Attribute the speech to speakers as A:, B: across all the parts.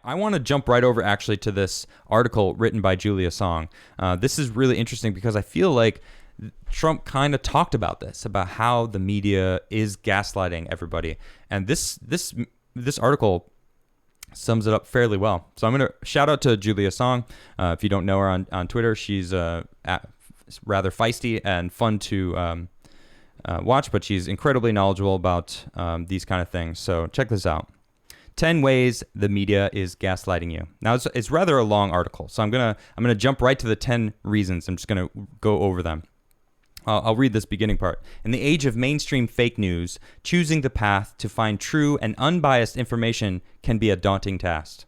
A: I want to jump right over actually to this article written by Julia Song. This is really interesting because I feel like Trump kind of talked about this, about how the media is gaslighting everybody. And this article sums it up fairly well. So I'm going to shout out to Julia Song. If you don't know her on Twitter, she's rather feisty and fun to watch, but she's incredibly knowledgeable about these kind of things. So check this out. 10 ways the media is gaslighting you. Now, it's rather a long article, so I'm gonna jump right to the 10 reasons. I'm just going to go over them. I'll read this beginning part. In the age of mainstream fake news, choosing the path to find true and unbiased information can be a daunting task.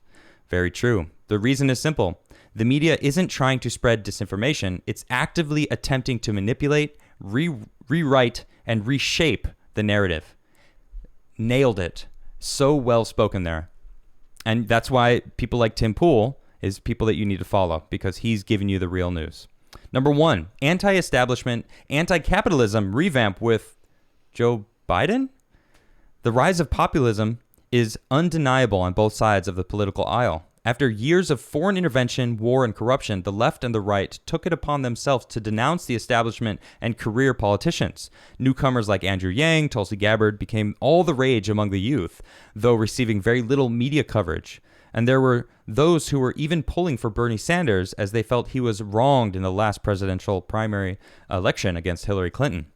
A: Very true. The reason is simple. The media isn't trying to spread disinformation. It's actively attempting to manipulate, rewrite, and reshape the narrative. Nailed it. So well spoken there. And that's why people like Tim Pool is people that you need to follow, because he's giving you the real news. Number 1, anti-establishment, anti-capitalism revamp with Joe Biden? The rise of populism is undeniable on both sides of the political aisle. After years of foreign intervention, war, and corruption, the left and the right took it upon themselves to denounce the establishment and career politicians. Newcomers like Andrew Yang, Tulsi Gabbard became all the rage among the youth, though receiving very little media coverage. And there were those who were even pulling for Bernie Sanders as they felt he was wronged in the last presidential primary election against Hillary Clinton.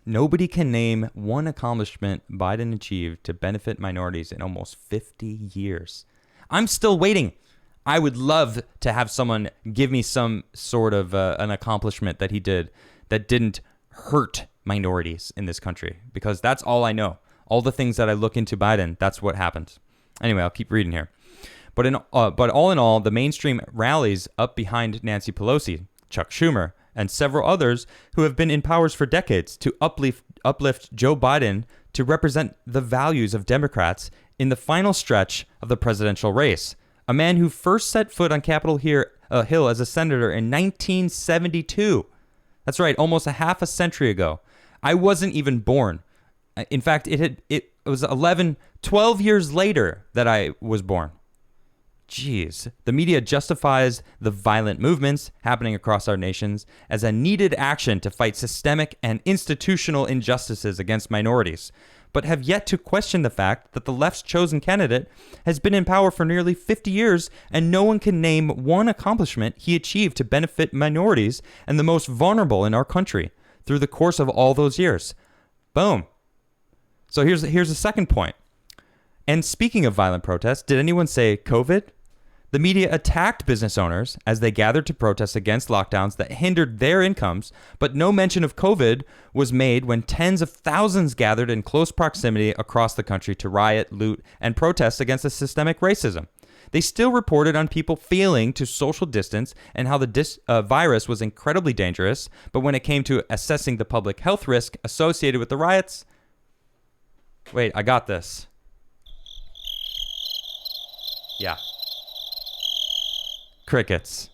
A: Nobody can name one accomplishment Biden achieved to benefit minorities in almost 50 years. I'm still waiting. I would love to have someone give me some sort of an accomplishment that he did that didn't hurt minorities in this country, because that's all I know. All the things that I look into Biden, that's what happened. Anyway, I'll keep reading here. But all in all, the mainstream rallies up behind Nancy Pelosi, Chuck Schumer, and several others who have been in powers for decades to uplift Joe Biden to represent the values of Democrats in the final stretch of the presidential race. A man who first set foot on Capitol Hill as a senator in 1972. That's right, almost a half a century ago. I wasn't even born. In fact, it was 12 years later that I was born. Jeez. The media justifies the violent movements happening across our nations as a needed action to fight systemic and institutional injustices against minorities, but have yet to question the fact that the left's chosen candidate has been in power for nearly 50 years and no one can name one accomplishment he achieved to benefit minorities and the most vulnerable in our country through the course of all those years. Boom. So here's the second point. And speaking of violent protests, did anyone say COVID? The media attacked business owners as they gathered to protest against lockdowns that hindered their incomes, but no mention of COVID was made when tens of thousands gathered in close proximity across the country to riot, loot, and protest against the systemic racism. They still reported on people failing to social distance and how the virus was incredibly dangerous, but when it came to assessing the public health risk associated with the riots, wait, I got this. Yeah. Crickets.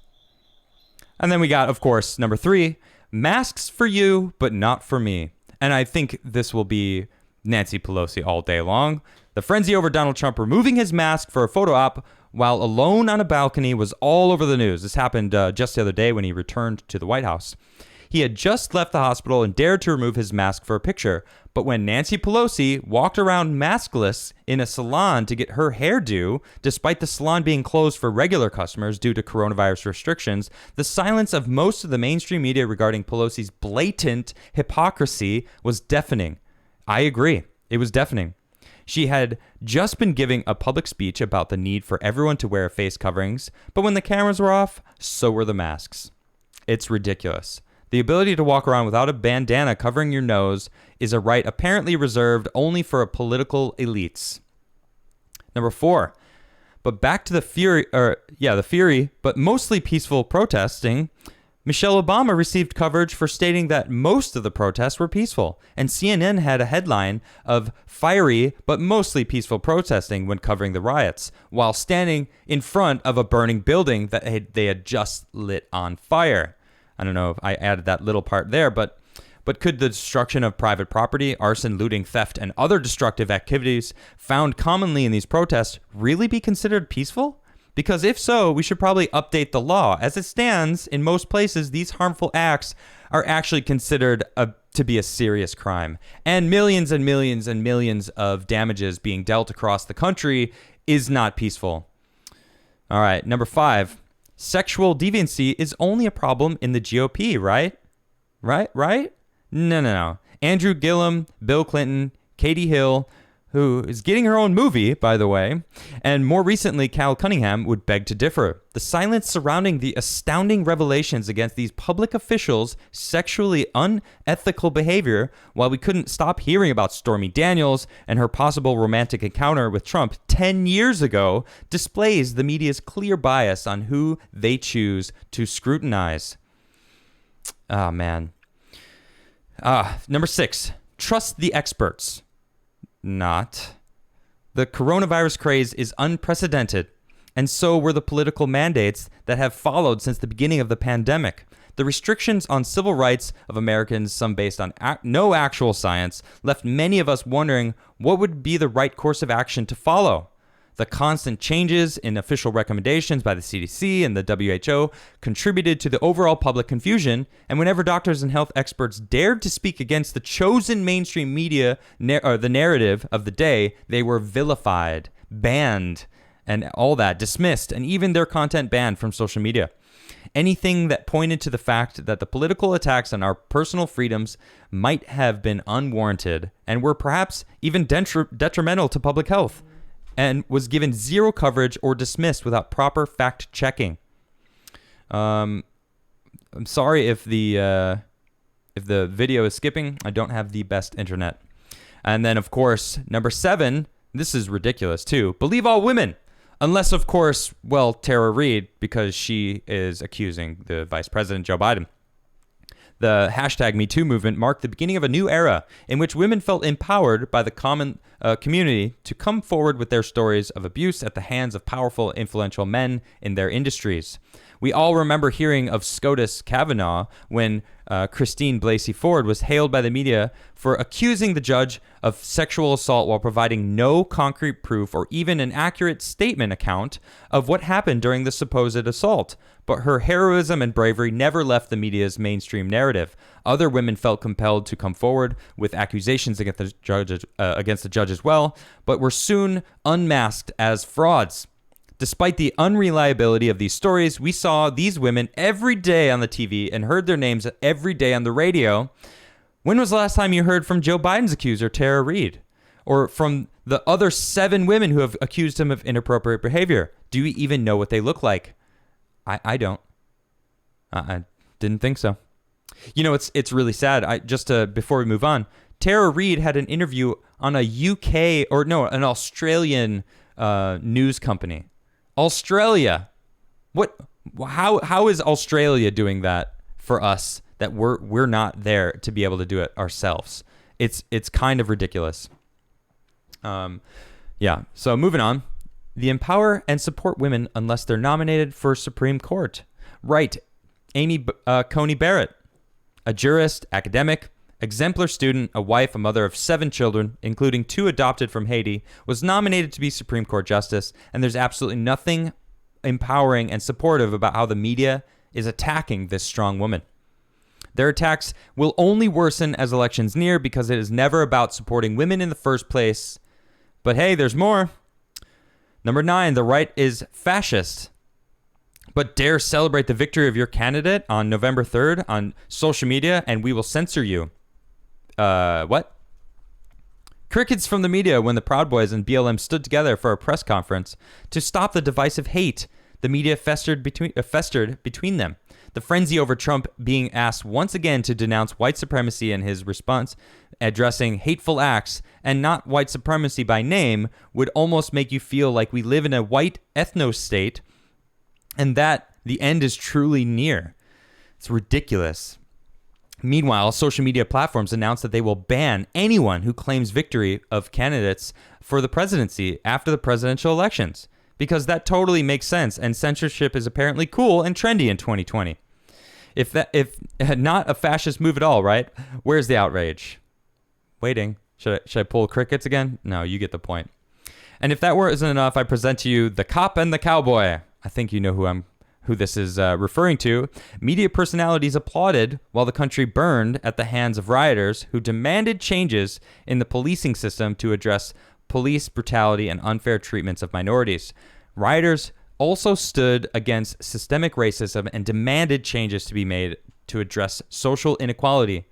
A: And then we got, of course, number 3, masks for you, but not for me. And I think this will be Nancy Pelosi all day long. The frenzy over Donald Trump removing his mask for a photo op while alone on a balcony was all over the news. This happened just the other day when he returned to the White House. He had just left the hospital and dared to remove his mask for a picture. But when Nancy Pelosi walked around maskless in a salon to get her hairdo, despite the salon being closed for regular customers due to coronavirus restrictions, the silence of most of the mainstream media regarding Pelosi's blatant hypocrisy was deafening. I agree. It was deafening. She had just been giving a public speech about the need for everyone to wear face coverings, but when the cameras were off, so were the masks. It's ridiculous. The ability to walk around without a bandana covering your nose is a right apparently reserved only for political elites. Number 4. But back to the fury, but mostly peaceful protesting. Michelle Obama received coverage for stating that most of the protests were peaceful, and CNN had a headline of fiery but mostly peaceful protesting when covering the riots, while standing in front of a burning building that they had just lit on fire. I don't know if I added that little part there, but But could the destruction of private property, arson, looting, theft, and other destructive activities found commonly in these protests really be considered peaceful? Because if so, we should probably update the law. As it stands, in most places, these harmful acts are actually considered to be a serious crime. And millions and millions and millions of damages being dealt across the country is not peaceful. All right, number 5. Sexual deviancy is only a problem in the GOP, right? Right? No. Andrew Gillum, Bill Clinton, Katie Hill, who is getting her own movie, by the way, and more recently, Cal Cunningham would beg to differ. The silence surrounding the astounding revelations against these public officials' sexually unethical behavior, while we couldn't stop hearing about Stormy Daniels and her possible romantic encounter with Trump 10 years ago, displays the media's clear bias on who they choose to scrutinize. Oh, man. Number 6, trust the experts. Not. The coronavirus craze is unprecedented, and so were the political mandates that have followed since the beginning of the pandemic. The restrictions on civil rights of Americans, some based on no actual science, left many of us wondering what would be the right course of action to follow. The constant changes in official recommendations by the CDC and the WHO contributed to the overall public confusion, and whenever doctors and health experts dared to speak against the chosen mainstream media or the narrative of the day, they were vilified, banned, and all that, dismissed, and even their content banned from social media. Anything that pointed to the fact that the political attacks on our personal freedoms might have been unwarranted and were perhaps even detrimental to public health, and was given zero coverage or dismissed without proper fact-checking. I'm sorry if the video is skipping. I don't have the best internet. And then, of course, number 7, this is ridiculous too. Believe all women. Unless, of course, well, Tara Reade, because she is accusing the Vice President, Joe Biden. The hashtag #MeToo movement marked the beginning of a new era in which women felt empowered by the common community to come forward with their stories of abuse at the hands of powerful, influential men in their industries. We all remember hearing of SCOTUS Kavanaugh when Christine Blasey Ford was hailed by the media for accusing the judge of sexual assault while providing no concrete proof or even an accurate statement account of what happened during the supposed assault. But her heroism and bravery never left the media's mainstream narrative. Other women felt compelled to come forward with accusations against the judge as well, but were soon unmasked as frauds. Despite the unreliability of these stories, we saw these women every day on the TV and heard their names every day on the radio. When was the last time you heard from Joe Biden's accuser, Tara Reade? Or from the other 7 women who have accused him of inappropriate behavior? Do we even know what they look like? I don't. I didn't think so. You know, it's really sad. Before we move on, Tara Reade had an interview on an Australian news company. Australia. What? How is Australia doing that for us that we're not there to be able to do it ourselves? It's kind of ridiculous. Yeah. So moving on. The empower and support women unless they're nominated for Supreme Court. Right. Amy Coney Barrett, a jurist, academic, exemplar student, a wife, a mother of 7 children, including 2 adopted from Haiti, was nominated to be Supreme Court Justice, and there's absolutely nothing empowering and supportive about how the media is attacking this strong woman. Their attacks will only worsen as elections near because it is never about supporting women in the first place. But hey, there's more. Number 9, the right is fascist, but dare celebrate the victory of your candidate on November 3rd on social media, and we will censor you. What? Crickets from the media when the Proud Boys and BLM stood together for a press conference to stop the divisive hate the media festered between them. The frenzy over Trump being asked once again to denounce white supremacy and his response addressing hateful acts and not white supremacy by name would almost make you feel like we live in a white ethno-state and that the end is truly near. It's ridiculous. Meanwhile, social media platforms announced that they will ban anyone who claims victory of candidates for the presidency after the presidential elections, because that totally makes sense and censorship is apparently cool and trendy in 2020. If not a fascist move at all, right? Where's the outrage? Waiting. Should I pull crickets again? No, you get the point. And if that isn't enough, I present to you the cop and the cowboy. I think you know who this is referring to. Media personalities applauded while the country burned at the hands of rioters who demanded changes in the policing system to address police brutality and unfair treatments of minorities. Rioters also stood against systemic racism and demanded changes to be made to address social inequality.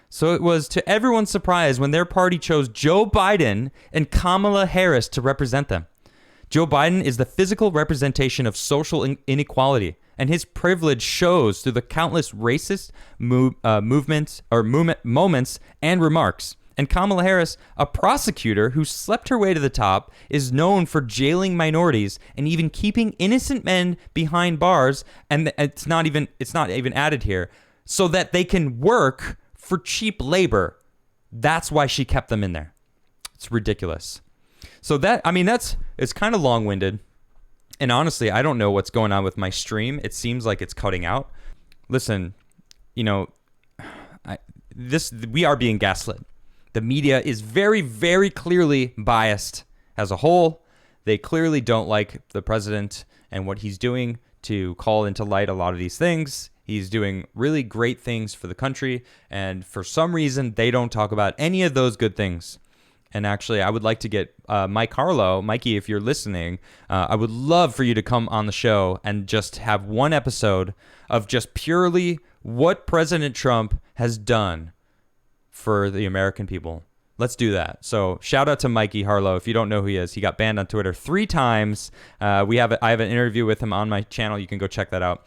A: So it was to everyone's surprise when their party chose Joe Biden and Kamala Harris to represent them. Joe Biden is the physical representation of social inequality, and his privilege shows through the countless racist moments and remarks. And Kamala Harris, a prosecutor who slept her way to the top, is known for jailing minorities and even keeping innocent men behind bars, and it's not even added here, so that they can work for cheap labor. That's why she kept them in there. It's ridiculous. So it's kind of long-winded. And honestly, I don't know what's going on with my stream. It seems like it's cutting out. Listen, we are being gaslit. The media is very, very clearly biased as a whole. They clearly don't like the president and what he's doing to call into light a lot of these things. He's doing really great things for the country, and for some reason, they don't talk about any of those good things. And actually, I would like to get Mike Harlow. Mikey, if you're listening, I would love for you to come on the show and just have one episode of just purely what President Trump has done for the American people. Let's do that. So shout out to Mikey Harlow. If you don't know who he is, he got banned on Twitter 3 times. I have an interview with him on my channel. You can go check that out.